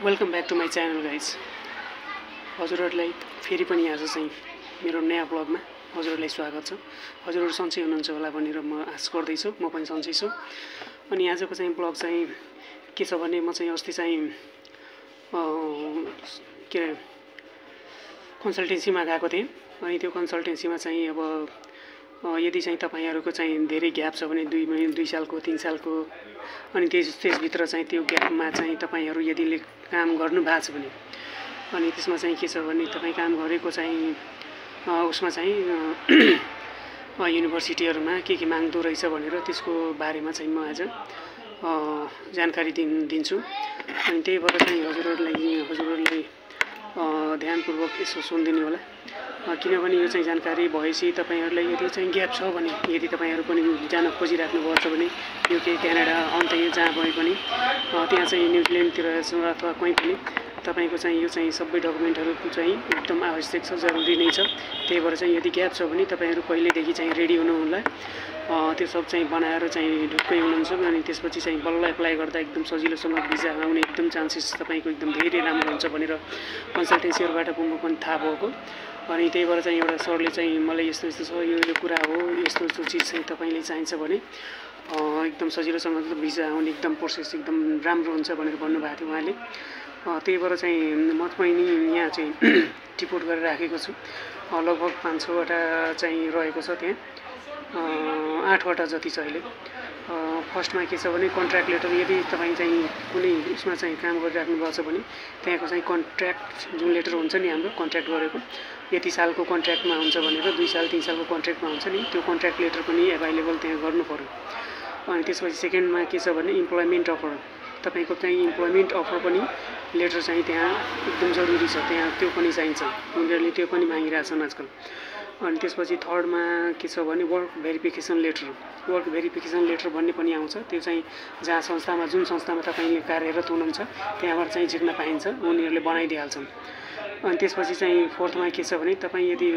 Welcome back to my channel guys. हजुरहरूलाई फेरि पनि आज चाहिँ मेरो नयाँ ब्लगमा हजुरहरूलाई स्वागत छ। हजुरहरू सन्चै हुनुहुन्छ होला भनेर म आश गर्दैछु। म पनि सन्चै छु। अनि आजको चाहिँ ब्लग चाहिँ के छ भने म चाहिँ अस्ति चाहिँ कन्सल्टेन्सीमा गएको थिएँ। अनि त्यो कन्सल्टेन्सीमा चाहिँ अब यदि चाहिँ तपाईहरुको चाहिँ धेरै ग्याप छ भने 2 सालको 3 सालको अनि त्यसभित्र चाहिँ त्यो ग्यापमा चाहिँ तपाईहरु यदि काम गर्नु भएको छ भने अनि त्यसमा चाहिँ के छ भने तपाई काम गरेको चाहिँ उसमा चाहिँ युनिभर्सिटीहरुमा के माग्दो रहेछ भनेर त्यसको बारेमा चाहिँ म आज जानकारी दिन्छु। अनि त्यही भएर चाहिँ हजुरहरुलाई ध्यानपूर्वक यसो सुनिदिनु होला। किनभने यो चाहिँ जानकारी भएपछि तपाईहरुलाई यदि चाहिँ ग्याप छ भने यदि तपाईहरु पनि जान खोजिराख्नु भएको छ भने युके क्यानाडा अन्य जहाँ भए पनि त्यहाँ चाहिँ न्युजिल्यान्डतिर अथवा कहीँ पनि तपाईको चाहिँ यो चाहिँ सबै डकुमेन्टहरु चाहिँ एकदम आवश्यक छ, जरुरी नै छ। त्यही भएर चाहिँ यदि ग्याप छ भने तपाईहरु पहिलेदेखि चाहिँ रेडी हुनु होला। त्यो सब चाहिँ बनाएर चाहिँ ढुक्कै हुनुहुन्छ अनि त्यसपछि चाहिँ बल्ल एप्लाई गर्दा एकदम सजिलोसँग भिजा आउने एकदम चान्सेस तपाईको एकदम धेरै राम्रो हुन्छ भनेर कन्सल्टेन्सीहरुबाट म पनि थाहा भएको। अनि त्यही भएर चाहिँ एउटा सरले चाहिँ मलाई यस्तो छ यो कुरा हो, यस्तो चीज चाहिँ तपाईले चाहिन्छ भने एकदम सजिलोसँग भिजा आउने एकदम प्रोसेस एकदम राम्रो हुन्छ भनेर भन्नुभएको थियो उहाँले। त्यही भएर चाहिँ म पनि यहाँ चाहिँ टिपोट गरेर राखेको छु। लगभग 5-6 वटा चाहिँ रहेको छ, त्यहाँ 8 वटा जति छ अहिले। फर्स्टमा के छ भने कन्ट्र्याक्ट लेटर, यदि तपाई चाहिँ कुनै उसमा चाहिँ काम गरिराख्नु भएको छ भने त्यहाँको चाहिँ कन्ट्र्याक्ट जुन लेटर हुन्छ नि हाम्रो कन्ट्र्याक्ट गरेको यति सालको कन्ट्र्याक्टमा हुन्छ भनेर 2 साल 3 सालको कन्ट्र्याक्टमा हुन्छ नि त्यो कन्ट्र्याक्ट लेटर पनि अभाइलेबल त्यहाँ गर्नु पर्यो। अनि त्यसपछि सेकेन्डमा के छ भने इम्प्लोइमेन्ट अफर, तपाईको चाहिँ इम्प्लोइमेन्ट अफर पनि लेटर चाहिँ त्यहाँ एकदम जरुरी छ, त्यहाँ त्यो पनि चाहिन्छ। उनीहरूले त्यो पनि मागिरहेछन् आजकल। अनि त्यसपछि थर्डमा के छ भने वर्क भेरिफिकेसन लेटर भन्ने पनि आउँछ। त्यो चाहिँ जहाँ संस्थामा जुन संस्थामा तपाईले कार्यरत हुनुहुन्छ त्यहाँबाट चाहिँ झिक्न पाइन्छ, उनीहरूले बनाइदिहाल्छन्। अनि त्यसपछि चाहिँ फोर्थमा के छ भने तपाई यदि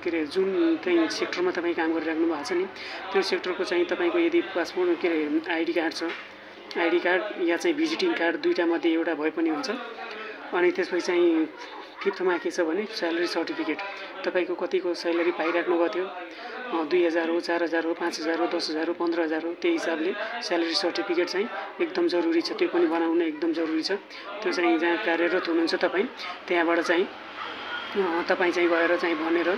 के रे जुन चाहिँ सेक्टरमा तपाई काम गरिराख्नु भएको छ नि त्यो सेक्टरको चाहिँ तपाईको यदि पासपोर्ट आइडी कार्ड छ, आइडी कार्ड या चाहिँ भिजिटिङ कार्ड दुईटा मध्ये एउटा भए पनि हुन्छ। अनि त्यसपछि चाहिँ फिफ्थमा के छ भने स्यालेरी सर्टिफिकेट, तपाईको कतिको स्यालेरी पाइराख्नु भएको थियो, 2000 हो, 4000 हो, 5000 हो, 10000 हो, 15000 हो, त्यही हिसाबले स्यालेरी सर्टिफिकेट चाहिँ एकदम जरुरी छ। त्यो पनि बनाउन एकदम जरुरी छ। त्यो चाहिँ जहाँ कार्यरत हुनुहुन्छ तपाई त्यहाँबाट चाहिँ तपाई चाहिँ गएर चाहिँ भनेर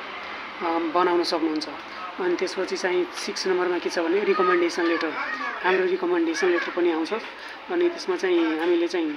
बनाउन सक्नुहुन्छ। अनि त्यसपछि चाहिँ 6 नम्बरमा के छ भने रिकमेन्डेसन लेटर, हाम्रो रिकमेन्डेसन लेटर पनि आउँछ। अनि त्यसमा चाहिँ हामीले चाहिँ